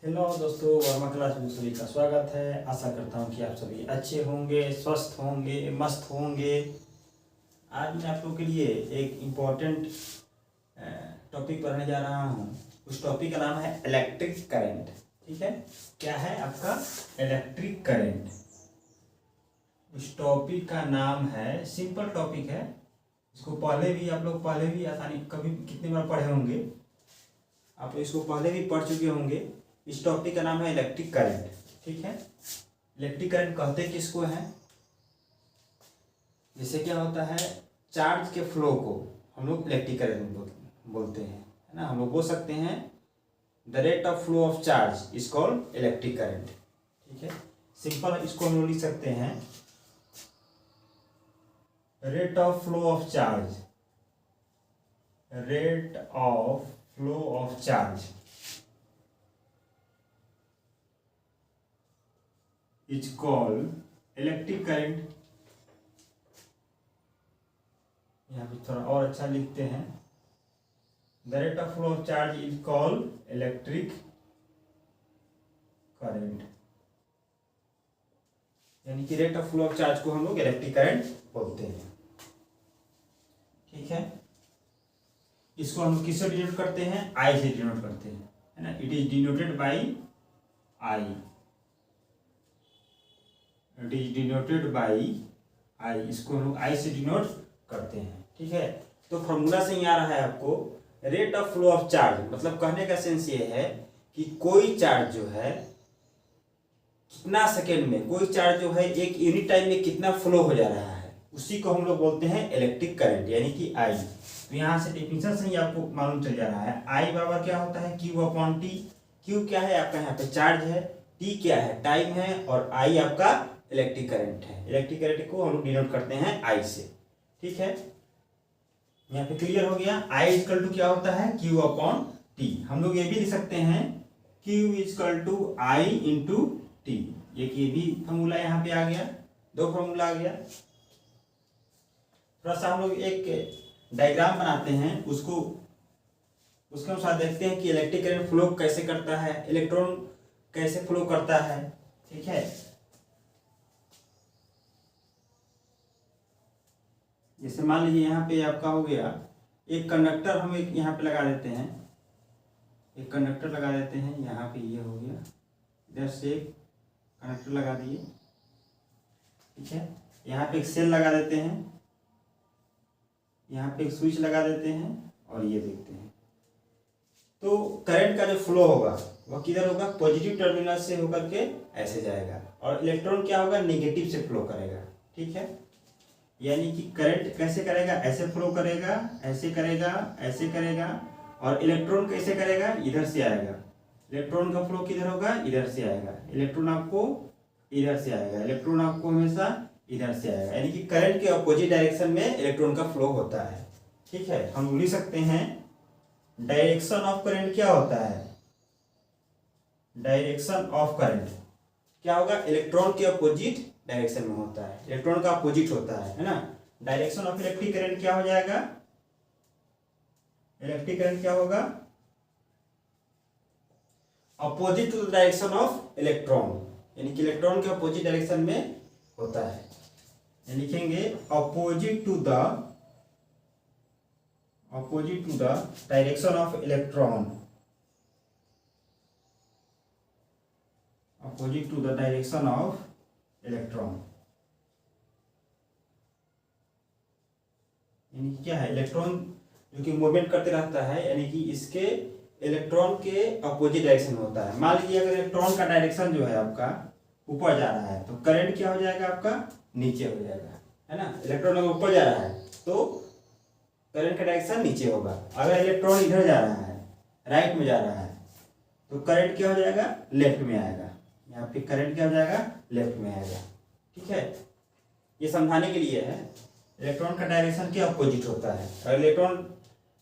Hello दोस्तों, Verma class में सभी का स्वागत है। आशा करता हूँ कि आप सभी अच्छे होंगे, स्वस्थ होंगे, मस्त होंगे। आज मैं आप लोगों के लिए एक इम्पोर्टेंट टॉपिक पढ़ने जा रहा हूँ। उस टॉपिक का नाम है इलेक्ट्रिक करंट। ठीक है, क्या है आपका इलेक्ट्रिक करंट। उस टॉपिक का नाम है, सिंपल टॉपिक है। इसको आप लोग पहले भी आसानी कभी कितनी बार पढ़े होंगे, आप इसको पहले भी पढ़ चुके होंगे। इस टॉपिक का नाम है इलेक्ट्रिक करंट। ठीक है, इलेक्ट्रिक करंट कहते किसको हैं? जैसे क्या होता है, चार्ज के फ्लो को हम लोग इलेक्ट्रिक करंट बोलते हैं, है ना। हम लोग बोल सकते हैं the rate of flow of charge is called electric current. ठीक है, सिंपल इसको हम लोग लिख सकते हैं rate of flow of charge, rate of flow of charge is called electric current. यहाँ पे थोड़ा और अच्छा लिखते हैं, the rate of flow of charge is called electric current. यानी कि rate of flow of charge को हम लोग इलेक्ट्रिक करंट बोलते हैं। ठीक है, इसको हम किससे डिनोट करते हैं? आई से डिनोट करते हैं, है ना। It is denoted by I, it is denoted by I. इसको हम लोग आई से डिनोट करते हैं। ठीक है, तो फॉर्मूला से ही आ रहा है आपको rate of flow of charge. मतलब कहने का सेंस ये है कि कोई चार्ज जो है कितना सेकेंड में, कोई चार्ज जो है एक यूनिट टाइम में कितना फ्लो हो जा रहा है, उसी को हम लोग बोलते हैं इलेक्ट्रिक करंट, यानी कि आई। तो यहाँ से डेफिनेशन से ही आपको मालूम चल जा रहा है आई बराबर क्या होता है, क्यू अपॉन टी। क्यू क्या है आपका, यहाँ पे चार्ज है, टी क्या है, टाइम है, और आई आपका इलेक्ट्रिक करंट है। इलेक्ट्रिक करंट को हम लोग डिनोट करते हैं आई से। ठीक है, यहाँ पे क्लियर हो गया। आई इजकल टू क्या होता है, क्यू अपॉन टी। हम लोग ये भी लिख सकते हैं Q is equal to I into t. एक ये भी फॉर्मूला यहाँ पे आ गया, दो फॉर्मूला आ गया। थोड़ा सा हम लोग एक डायग्राम बनाते हैं, उसके अनुसार देखते हैं कि इलेक्ट्रिक करंट फ्लो कैसे करता है, इलेक्ट्रॉन कैसे फ्लो करता है। ठीक है, जैसे मान लीजिए यहाँ पे आपका हो गया एक कंडक्टर, हम एक यहाँ पे लगा देते हैं, एक कंडक्टर लगा देते हैं। यहाँ पे ये हो गया, इधर से एक कनेक्टर लगा दिए। ठीक है, यहाँ पे एक सेल लगा देते हैं, यहाँ पे एक स्विच लगा देते हैं, और ये देखते हैं। तो करंट का जो फ्लो होगा वह किधर होगा, पॉजिटिव टर्मिनल से होकर के ऐसे जाएगा, और इलेक्ट्रॉन क्या होगा, नेगेटिव से फ्लो करेगा। ठीक है, यानी कि करंट कैसे करेगा, ऐसे फ्लो करेगा, ऐसे करेगा, ऐसे करेगा, और इलेक्ट्रॉन कैसे करेगा, इधर से आएगा। इलेक्ट्रॉन का फ्लो किधर होगा, इधर से आएगा। इलेक्ट्रॉन आपको इधर से आएगा, इलेक्ट्रॉन आपको हमेशा इधर से आएगा। यानी कि करंट के अपोजिट डायरेक्शन में इलेक्ट्रॉन का फ्लो होता है। ठीक है, हम लिख सकते हैं डायरेक्शन ऑफ करंट क्या होता है, डायरेक्शन ऑफ करंट क्या होगा, इलेक्ट्रॉन के अपोजिट डायरेक्शन में होता है, इलेक्ट्रॉन का अपोजिट होता है ना। डायरेक्शन ऑफ इलेक्ट्रिक करंट क्या हो जाएगा, इलेक्ट्रिक करंट क्या होगा, opposite to the direction of electron, यानी कि इलेक्ट्रॉन के अपोजिट डायरेक्शन में होता है। लिखेंगे opposite to the direction of electron, opposite to the direction of electron. यानी क्या है, इलेक्ट्रॉन जो कि मूवमेंट करते रहता है, यानी कि इसके इलेक्ट्रॉन के अपोजिट डायरेक्शन होता है। मान लीजिए अगर इलेक्ट्रॉन का डायरेक्शन जो है आपका ऊपर जा रहा है, तो करंट क्या हो जाएगा आपका, नीचे हो जाएगा, है ना। इलेक्ट्रॉन अगर ऊपर जा रहा है तो करंट का डायरेक्शन नीचे होगा। अगर इलेक्ट्रॉन इधर जा रहा है, राइट में जा रहा है, तो करंट क्या हो जाएगा, लेफ्ट में आएगा। यहाँ पे करंट क्या हो जाएगा, लेफ्ट में आएगा। ठीक है, ये समझाने के लिए है, इलेक्ट्रॉन का डायरेक्शन के अपोजिट होता है। अगर इलेक्ट्रॉन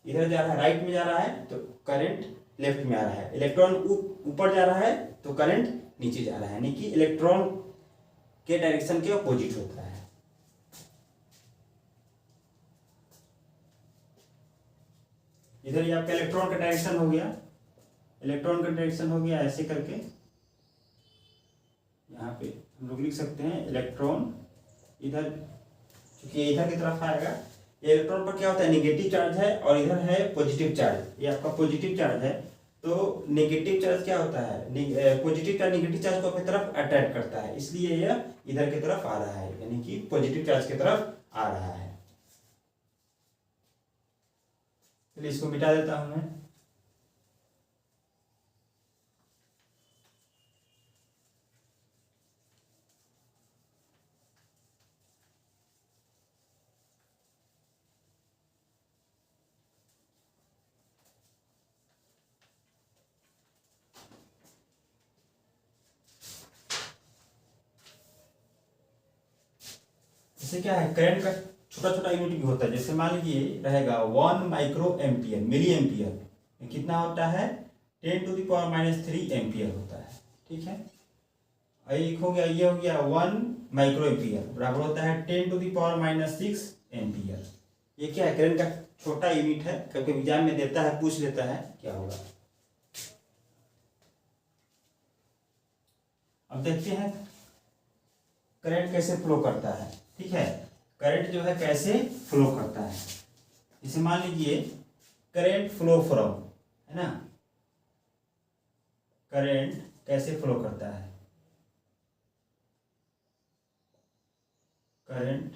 इधर जा रहा है, राइट में जा रहा है, तो करंट लेफ्ट में आ रहा है। इलेक्ट्रॉन ऊपर जा रहा है तो करंट नीचे जा रहा है, यानी कि इलेक्ट्रॉन के डायरेक्शन के अपोजिट होता है। इधर ये आपका इलेक्ट्रॉन का डायरेक्शन हो गया, इलेक्ट्रॉन का डायरेक्शन हो गया ऐसे करके, यहाँ पे हम लोग लिख सकते हैं इलेक्ट्रॉन इधर, क्योंकि इधर की तरफ आएगा। ये इलेक्ट्रॉन पर क्या होता है, नेगेटिव चार्ज है और इधर है पॉजिटिव चार्ज, ये आपका पॉजिटिव चार्ज है। तो नेगेटिव चार्ज क्या होता है, पॉजिटिव चार्ज नेगेटिव चार्ज को अपनी तरफ अट्रैक्ट करता है, इसलिए यह इधर की तरफ आ रहा है, यानी कि पॉजिटिव चार्ज की तरफ आ रहा है। चलिए इसको मिटा देता हूं मैं। जैसे क्या है, करंट का छोटा छोटा यूनिट भी होता है। जैसे मान लीजिए रहेगा 1 माइक्रो एम्पियर, मिली एम्पियर कितना होता है, 10⁻³ एम्पियर होता है। ठीक है, एक हो गया, ये हो गया 1 माइक्रो एम्पियर बराबर होता है 10⁻⁶ एम्पियर। ये क्या है, करंट का छोटा यूनिट है, कभी एग्जाम में देता है, पूछ लेता है क्या होगा। अब देखते हैं करंट कैसे फ्लो करता है। ठीक है, करंट जो है कैसे फ्लो करता है, जैसे मान लीजिए करंट फ्लो फ्रॉम, है ना, करंट कैसे फ्लो करता है, करंट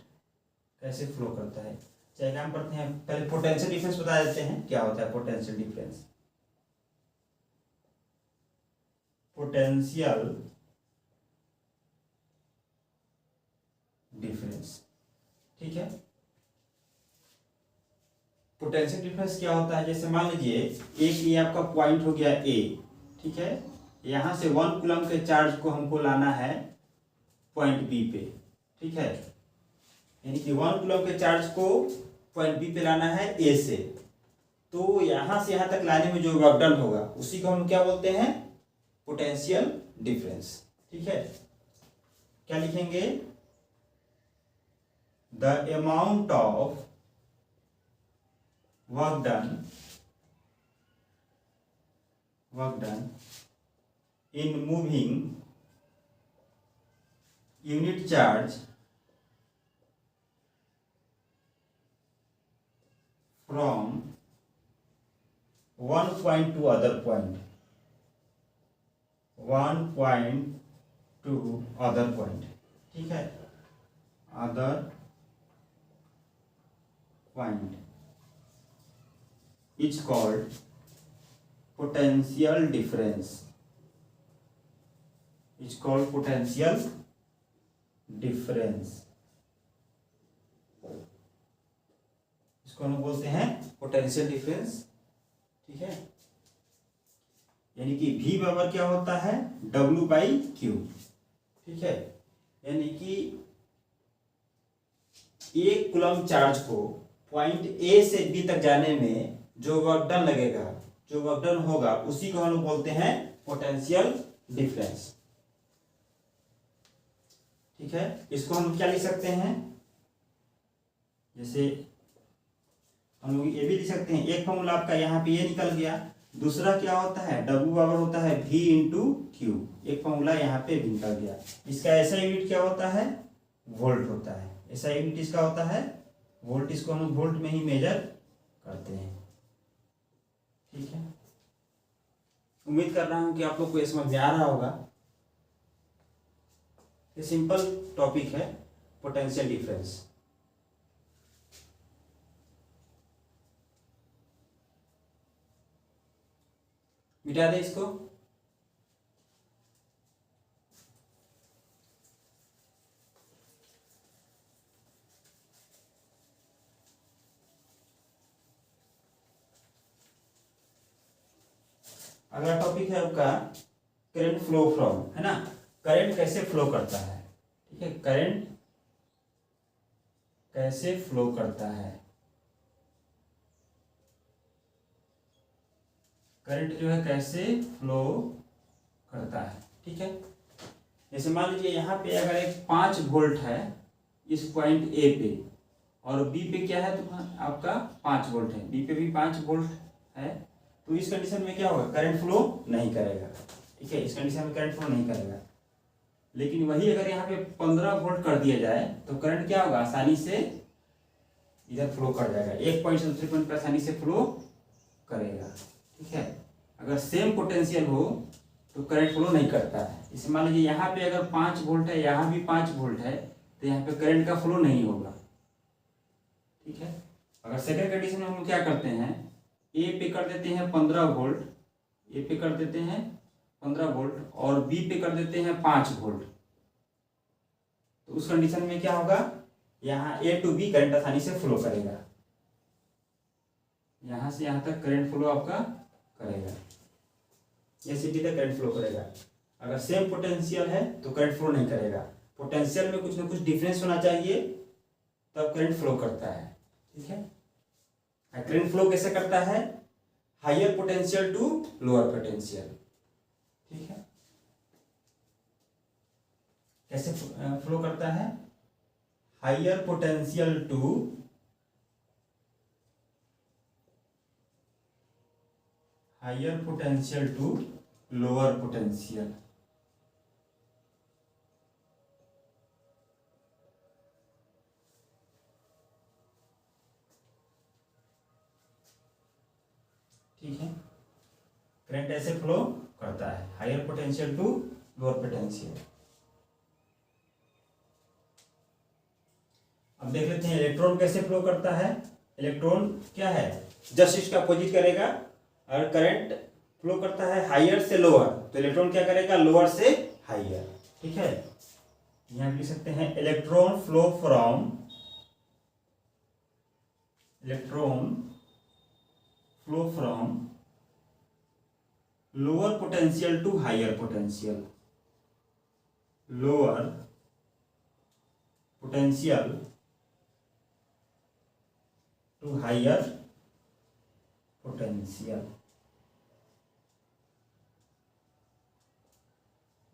कैसे फ्लो करता है। चलिए काम करते हैं, पहले पोटेंशियल डिफरेंस बता देते हैं क्या होता है। पोटेंशियल डिफरेंस, पोटेंशियल डिफरेंस, ठीक है। पोटेंशियल डिफरेंस क्या होता है, जैसे मान लीजिए एक ये आपका पॉइंट हो गया ए, ठीक है, यहां से 1 कूलम के चार्ज को हमको लाना है पॉइंट बी पे। ठीक है, यानी कि 1 कूलम के चार्ज को पॉइंट बी पे लाना है ए से, तो यहां से यहां तक लाने में जो वर्क डन होगा उसी को हम क्या बोलते हैं, पोटेंशियल डिफरेंस। ठीक है, क्या लिखेंगे, the amount of work done in moving unit charge from one point to other point, one point to other point। ठीक है, other point is called potential difference, is called potential difference, इसको हम बोलते हैं पोटेंशियल डिफरेंस। ठीक है, यानी कि V बराबर क्या होता है, W/Q। ठीक है, यानी कि 1 कूलम चार्ज को पॉइंट ए से बी तक जाने में जो वर्क डन लगेगा, जो वर्क डन होगा उसी को हम लोग बोलते हैं पोटेंशियल डिफरेंस। ठीक है, इसको हम क्या लिख सकते हैं, जैसे हम लोग ये भी लिख सकते हैं, एक फॉर्मूला आपका यहाँ पे ये निकल गया, दूसरा क्या होता है, W बराबर होता है V × Q, एक फॉर्मूला यहाँ पे भी निकल गया। इसका ऐसा यूनिट क्या होता है, वोल्ट होता है, ऐसा यूनिट इसका होता है वोल्ट, इसको हम वोल्ट में ही मेजर करते हैं। ठीक है, उम्मीद कर रहा हूं कि आप लोग को ये समझ में आ रहा होगा। ये सिंपल टॉपिक है पोटेंशियल डिफरेंस। मिटा दे इसको। अगला टॉपिक है आपका करंट फ्लो फ्रॉम, है ना, करंट कैसे फ्लो करता है। ठीक है, करंट कैसे फ्लो करता है, करंट जो है कैसे फ्लो करता है। ठीक है, जैसे मान लीजिए यहाँ पे अगर एक 5 वोल्ट है इस पॉइंट ए पे, और बी पे क्या है, तो आपका 5 वोल्ट है, बी पे भी 5 वोल्ट है, तो इस कंडीशन में क्या होगा, करंट फ्लो नहीं करेगा। ठीक है, इस कंडीशन में करंट फ्लो नहीं करेगा। लेकिन वही अगर यहाँ पे 15 वोल्ट कर दिया जाए तो करंट क्या होगा, आसानी से इधर फ्लो कर जाएगा, एक पॉइंट से दूसरे पॉइंट पर आसानी से फ्लो करेगा। ठीक है, अगर सेम पोटेंशियल हो तो करंट फ्लो नहीं करता है। इसे मान लीजिए यहाँ पे अगर 5 वोल्ट है, यहाँ भी 5 वोल्ट है, तो यहाँ पे करंट का फ्लो नहीं होगा। ठीक है, अगर सेकेंड कंडीशन में हम क्या करते हैं, ए पे कर देते हैं 15 वोल्ट, ए पे कर देते हैं 15 वोल्ट और बी पे कर देते हैं 5 वोल्ट, तो उस कंडीशन में क्या होगा, यहाँ ए टू बी करंट आसानी से फ्लो करेगा, यहाँ से यहाँ तक करंट फ्लो आपका करेगा, ये सी तक करंट फ्लो करेगा। अगर सेम पोटेंशियल है तो करंट फ्लो नहीं करेगा, पोटेंशियल में कुछ ना कुछ डिफरेंस होना चाहिए तब करंट फ्लो करता है। ठीक है, करंट फ्लो कैसे करता है, higher potential to lower potential. ठीक है, कैसे फ्लो करता है, higher potential to lower potential. ठीक है, करंट ऐसे फ्लो करता है, higher potential to lower potential. अब देख लेते हैं इलेक्ट्रॉन कैसे फ्लो करता है। इलेक्ट्रॉन क्या है, जस्ट इसका अपोजिट करेगा। अगर करंट फ्लो करता है हायर से लोअर तो इलेक्ट्रॉन क्या करेगा, लोअर से हायर। ठीक है, यहां लिख सकते हैं electron flow from lower potential to higher potential, lower potential to higher potential.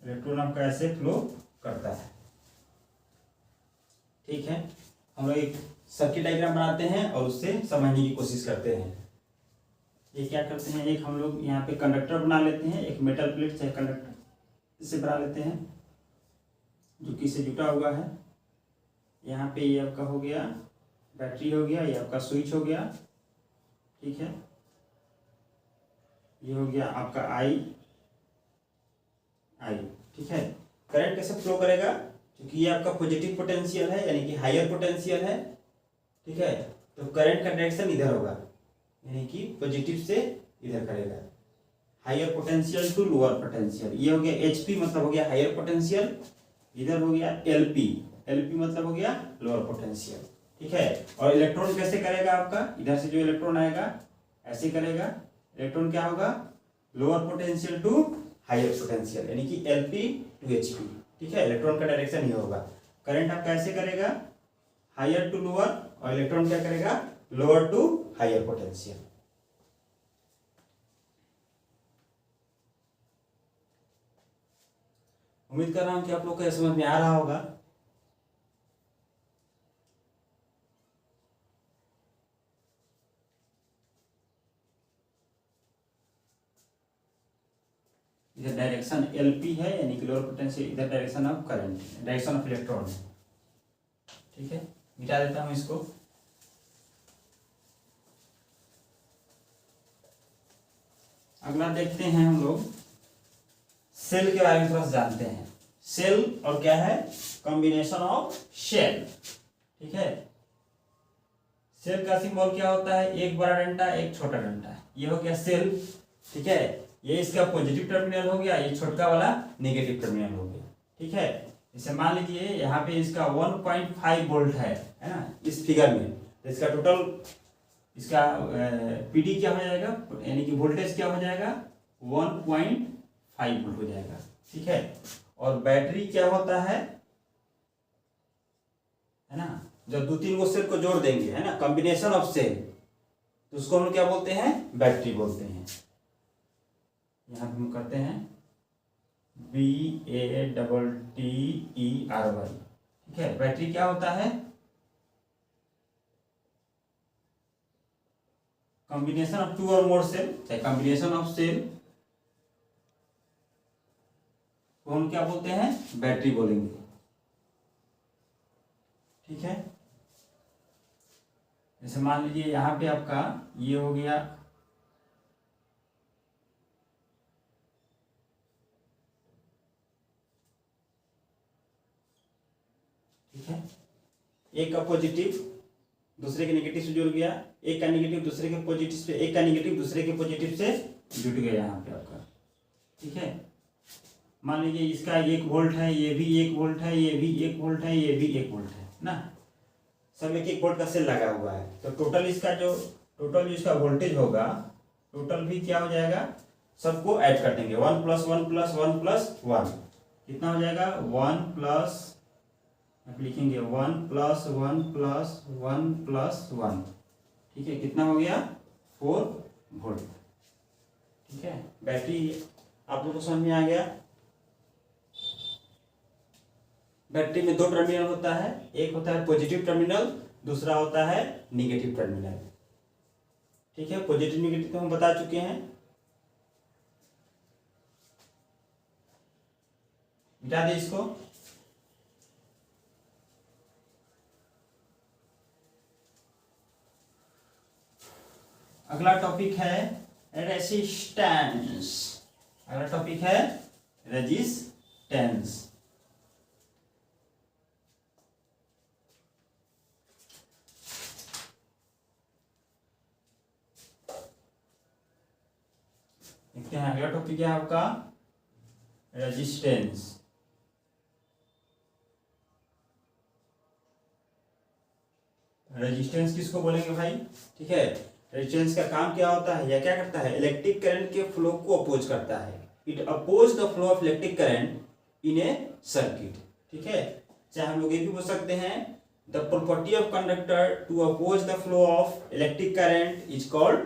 Electron आपका ऐसे फ्लो करता है। ठीक है, हम लोग एक सर्किट डायग्राम बनाते हैं और उससे समझने की कोशिश करते हैं। ये क्या करते हैं, एक हम लोग यहाँ पे कंडक्टर बना लेते हैं, एक मेटल प्लेट चाहे कंडक्टर इसे बना लेते हैं जो कि इसे जुटा हुआ है। यहाँ पे ये आपका हो गया बैटरी, हो गया ये आपका स्विच हो गया। ठीक है, ये हो गया आपका आई। ठीक है, करंट कैसे फ्लो करेगा, क्योंकि ये आपका पॉजिटिव पोटेंशियल है यानी कि हायर पोटेंशियल है। ठीक है, तो करंट का डायरेक्शन इधर होगा यानी कि पॉजिटिव से इधर करेगा, higher potential to lower potential. ये हो गया एचपी मतलब हो गया हायर पोटेंशियल, इधर हो गया एलपी, एलपी मतलब हो गया लोअर पोटेंशियल। ठीक है, और इलेक्ट्रॉन कैसे करेगा आपका, इधर से जो इलेक्ट्रॉन आएगा ऐसे करेगा, इलेक्ट्रॉन क्या होगा, lower potential to higher potential यानी कि एलपी टू एचपी। ठीक है, इलेक्ट्रॉन का डायरेक्शन ये होगा। करंट आप कैसे करेगा, हायर टू लोअर, और इलेक्ट्रॉन क्या करेगा, लोअर टू हायर पोटेंशियल। उम्मीद कर रहा हूं कि आप लोग को यह समझ में आ रहा होगा। इधर डायरेक्शन एलपी है यानी कि लोअर पोटेंशियल, इधर direction of current, direction of electron है। ठीक है, मिटा देता हूं इसको। अगला देखते हैं हम लोग सेल के बारे में थोड़ा सा जानते हैं। सेल और क्या है, कॉम्बिनेशन ऑफ शेल। ठीक है, सेल का सिंबल क्या होता है, एक बड़ा डंडा एक छोटा डंडा, ये हो गया सेल। ठीक है, ये इसका पॉजिटिव टर्मिनल हो गया, ये छोटा वाला नेगेटिव टर्मिनल हो गया। ठीक है, जैसे मान लीजिए यहाँ पे इसका 1.5 वोल्ट है ना, इस फिगर में, तो इसका टोटल इसका पीडी क्या हो जाएगा यानी कि वोल्टेज क्या हो जाएगा, 1.5 वोल्ट हो जाएगा। ठीक है, और बैटरी क्या होता है ना, जब 2-3 गो सेल को जोड़ देंगे है ना, कॉम्बिनेशन ऑफ सेल, तो उसको हम क्या बोलते हैं, बैटरी बोलते हैं। यहां हम करते हैं BATTERY। ठीक है, बैटरी क्या होता है, कॉम्बिनेशन ऑफ टू और मोर सेल, चाहे कॉम्बिनेशन ऑफ सेल को हम क्या बोलते हैं, बैटरी बोलेंगे। ठीक है, जैसे मान लीजिए यहाँ पे आपका ये हो गया, ठीक है, एक का पॉजिटिव दूसरे के नेगेटिव से जुड़ गया, एक का नेगेटिव दूसरे के पॉजिटिव से, एक का नेगेटिव दूसरे के पॉजिटिव से जुड़ गया यहाँ पे आपका। ठीक है, मान लीजिए इसका 1 वोल्ट है, ये भी 1 वोल्ट है, ये भी 1 वोल्ट है, ये भी 1 वोल्ट है ना, सब 1-1 वोल्ट का सेल लगा हुआ है। तो टोटल जो इसका वोल्टेज होगा, टोटल भी क्या हो जाएगा, सबको ऐड कर देंगे, 1 + 1 + 1 + 1 कितना हो जाएगा, 1 प्लस, आप लिखेंगे 1 + 1 + 1 + 1, ठीक है, कितना हो गया, 4 वोल्ट। ठीक है, बैटरी आप लोगों को समझ में आ गया। बैटरी में 2 टर्मिनल होता है, एक होता है पॉजिटिव टर्मिनल, दूसरा होता है निगेटिव टर्मिनल। ठीक है, पॉजिटिव निगेटिव तो हम बता चुके हैं। मिटा दे इसको। अगला टॉपिक है रेजिस्टेंस। अगला टॉपिक है रेजिस्टेंस। देखते हैं अगला टॉपिक है आपका रेजिस्टेंस। रेजिस्टेंस किसको बोलेंगे भाई, ठीक है, रेजिस्टेंस का काम क्या होता है या क्या करता है, इलेक्ट्रिक करंट के फ्लो को अपोज करता है। It oppose the flow of electric current in a circuit. ठीक है, चाहे हम लोग ये भी बोल सकते हैं, the property of conductor to oppose the flow of electric current is called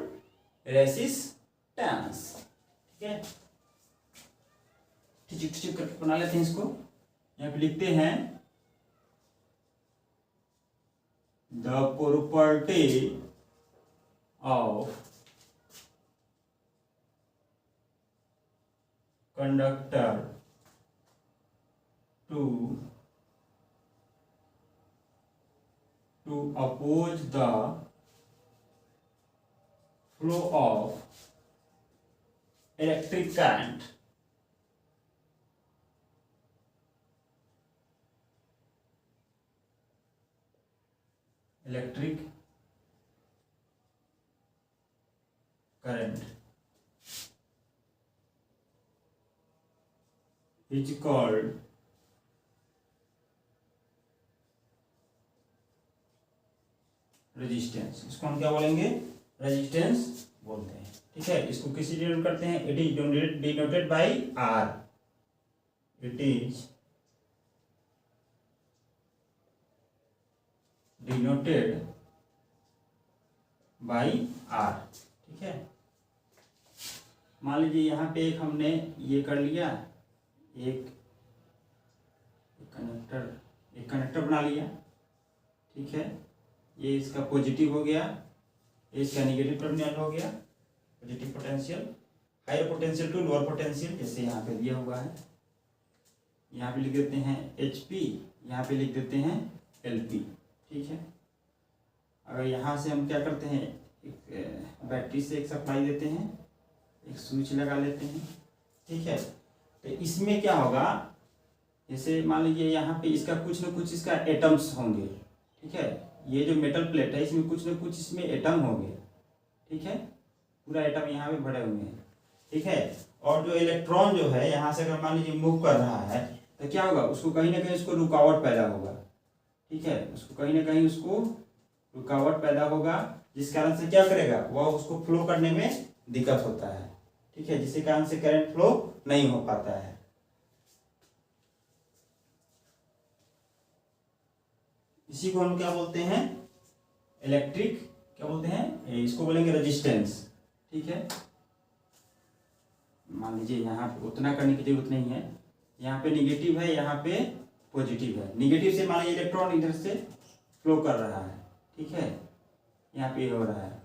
resistance. ठीक है, ठीक करके बना लेते हैं इसको। यहाँ पे लिखते हैं the property of conductor to oppose the flow of electric current is called resistance. इसको हम क्या बोलेंगे, रेजिस्टेंस बोलते हैं। ठीक है, इसको किसी डिनोट करते हैं, it is denoted by R. It is denoted by R. ठीक है, मान लीजिए यहाँ पे एक हमने ये कर लिया, एक कनेक्टर बना लिया। ठीक है, ये इसका पॉजिटिव हो गया, ये इसका नेगेटिव टर्मिनल हो गया, positive potential, higher potential to lower potential, जैसे यहाँ पे दिया हुआ है। यहाँ पे लिख देते हैं HP, यहाँ पे लिख देते हैं LP। ठीक है, अगर यहाँ से हम क्या करते हैं, एक बैटरी से एक सप्लाई देते हैं, एक स्विच लगा लेते हैं। ठीक है, तो इसमें क्या होगा, जैसे मान लीजिए यहाँ पे इसका कुछ न कुछ इसका एटम्स होंगे। ठीक है, ये जो मेटल प्लेट है इसमें कुछ न कुछ इसमें एटम होंगे। ठीक है, पूरा एटम यहाँ पे भरे हुए हैं। ठीक है, और जो इलेक्ट्रॉन जो है यहाँ से अगर मान लीजिए मूव कर रहा है तो क्या होगा, उसको कहीं ना कहीं उसको रुकावट पैदा होगा। ठीक है, उसको कहीं ना कहीं उसको रुकावट पैदा होगा, जिस कारण से क्या करेगा, वह उसको फ्लो करने में दिक्कत होता है। ठीक है, जिसके कारण से करंट फ्लो नहीं हो पाता है। इसी को हम क्या बोलते हैं, इलेक्ट्रिक क्या बोलते हैं, इसको बोलेंगे रेजिस्टेंस। ठीक है, मान लीजिए यहाँ पे उतना करने की जरूरत नहीं है, यहाँ पे निगेटिव है, यहाँ पे पॉजिटिव है। निगेटिव से मान लीजिए इलेक्ट्रॉन इधर से फ्लो कर रहा है। ठीक है, यहाँ पे हो रहा है,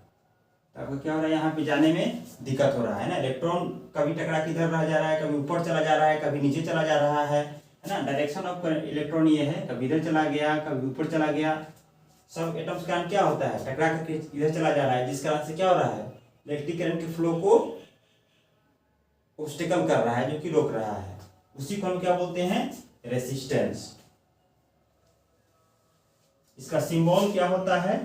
तो आपको क्या हो रहा है, यहाँ पे जाने में दिक्कत हो रहा है ना। इलेक्ट्रॉन कभी टकरा के इधर रह जा रहा है, कभी ऊपर चला जा रहा है, कभी नीचे चला जा रहा है ना। डायरेक्शन ऑफ इलेक्ट्रॉन ये है, कभी इधर चला गया, कभी ऊपर चला गया। सब एटम्स का क्या होता है, टकरा करके इधर चला जा रहा है, जिस कारण से क्या हो रहा है, इलेक्ट्रिक करंट के फ्लो को ऑब्स्टेकल कर रहा है, जो कि रोक रहा है। उसी को हम क्या बोलते हैं, रेसिस्टेंस। इसका सिंबल क्या होता है,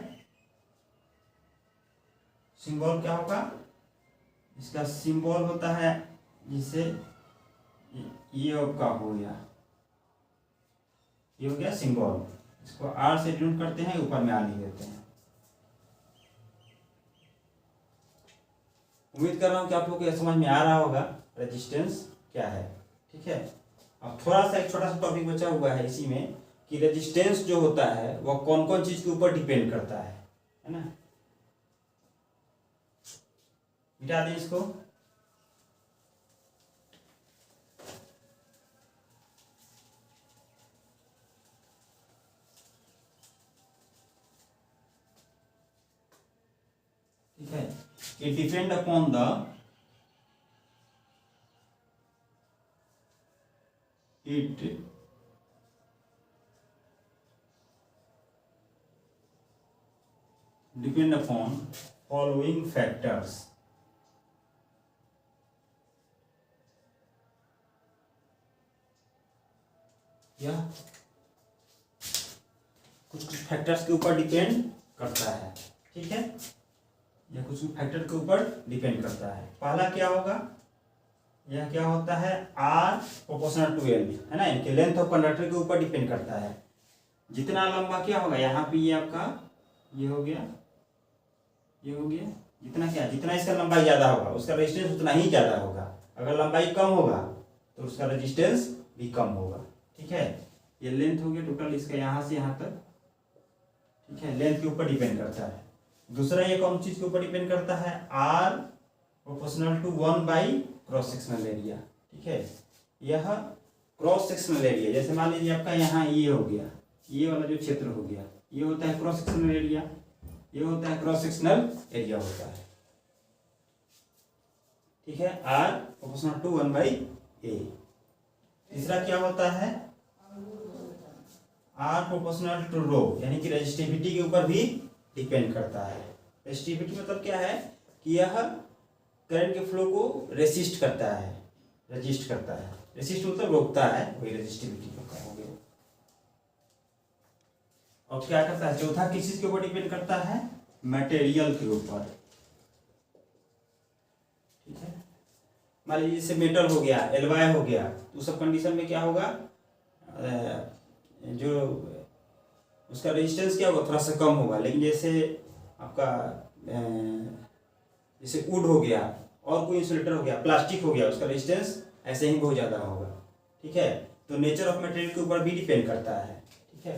सिंबल क्या होगा, इसका सिंबल होता है, जिसे ये आपका हो गया, ये हो गया सिंबल। इसको आर से डिनोट करते हैं, ऊपर में आर लिख देते हैं। उम्मीद कर रहा हूं कि आप लोग को समझ में आ रहा होगा रेजिस्टेंस क्या है। ठीक है, अब थोड़ा सा एक छोटा सा टॉपिक बचा हुआ है इसी में, कि रेजिस्टेंस जो होता है वह कौन कौन चीज के ऊपर डिपेंड करता है ना। मिटा दें इसको। ठीक है, it depend upon the following factors। या कुछ फैक्टर्स के ऊपर डिपेंड करता है। ठीक है, यह कुछ फैक्टर के ऊपर डिपेंड करता है। पहला क्या होगा, यह क्या होता है, आर प्रोपोर्शनल टू एल है ना, इनके लेंथ ऑफ कंडक्टर के ऊपर डिपेंड करता है। जितना लंबा क्या होगा, यहाँ पे ये आपका ये हो गया, ये हो गया, जितना क्या, जितना इसका लंबाई ज़्यादा होगा उसका रेजिस्टेंस उतना ही ज़्यादा होगा। अगर लंबाई कम होगा तो उसका रेजिस्टेंस भी कम होगा। ठीक है, ये लेंथ हो गया टोटल इसका यहाँ से यहाँ तक। ठीक है, लेंथ के ऊपर डिपेंड करता है। दूसरा ये कौन चीज के ऊपर डिपेंड करता है, R proportional to 1 cross sectional area. ठीक है, यह क्रॉस सेक्शनल एरिया, जैसे मान लीजिए आपका यहाँ ये हो गया, ये वाला जो क्षेत्र हो गया, ये होता है क्रॉस सेक्शनल एरिया, ये होता है क्रॉस सेक्शनल एरिया होता है। ठीक है, आर प्रोपोर्शनल टू 1/a। तीसरा क्या होता है, आर प्रोपोर्शनल टू रो, यानी कि रेजिस्टिविटी के ऊपर भी डिपेंड करता है। रेजिस्टिविटी मतलब क्या है, कि यह करंट के फ्लो को रेसिस्ट करता है, रेजिस्ट करता है। रेसिस्ट मतलब रोकता है, वही रेजिस्टिविटी का हो गया। और क्या करता है, चौथा किस चीज के ऊपर डिपेंड करता है, मटेरियल के ऊपर। ठीक है, मान लीजिए जैसे मेटल हो गया, एलवाय हो गया, तो सब कंडीशन में क्या होगा, जो उसका रेजिस्टेंस क्या होगा, थोड़ा सा कम होगा। लेकिन जैसे आपका जैसे वुड हो गया और कोई इंसुलेटर हो गया, प्लास्टिक हो गया, उसका रेजिस्टेंस ऐसे ही बहुत ज़्यादा होगा। ठीक है, तो नेचर ऑफ मटेरियल के ऊपर भी डिपेंड करता है। ठीक है,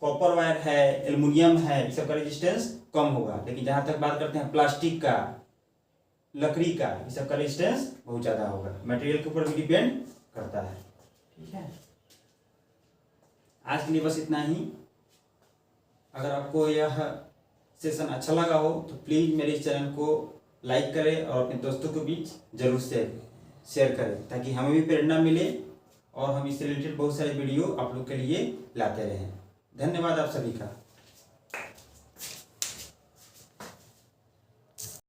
कॉपर वायर है, एल्युमिनियम है, इस सब का रेजिस्टेंस कम होगा। लेकिन जहाँ तक बात करते हैं प्लास्टिक का, लकड़ी का, इस सब का रेजिस्टेंस बहुत ज़्यादा होगा। मटेरियल के ऊपर भी डिपेंड करता है। ठीक है, आज के लिए बस इतना ही। अगर आपको यह सेशन अच्छा लगा हो तो प्लीज़ मेरे इस चैनल को लाइक करें और अपने दोस्तों के बीच जरूर से शेयर करें, ताकि हमें भी प्रेरणा मिले और हम इससे रिलेटेड बहुत सारे वीडियो आप लोग के लिए लाते रहें। धन्यवाद आप सभी का।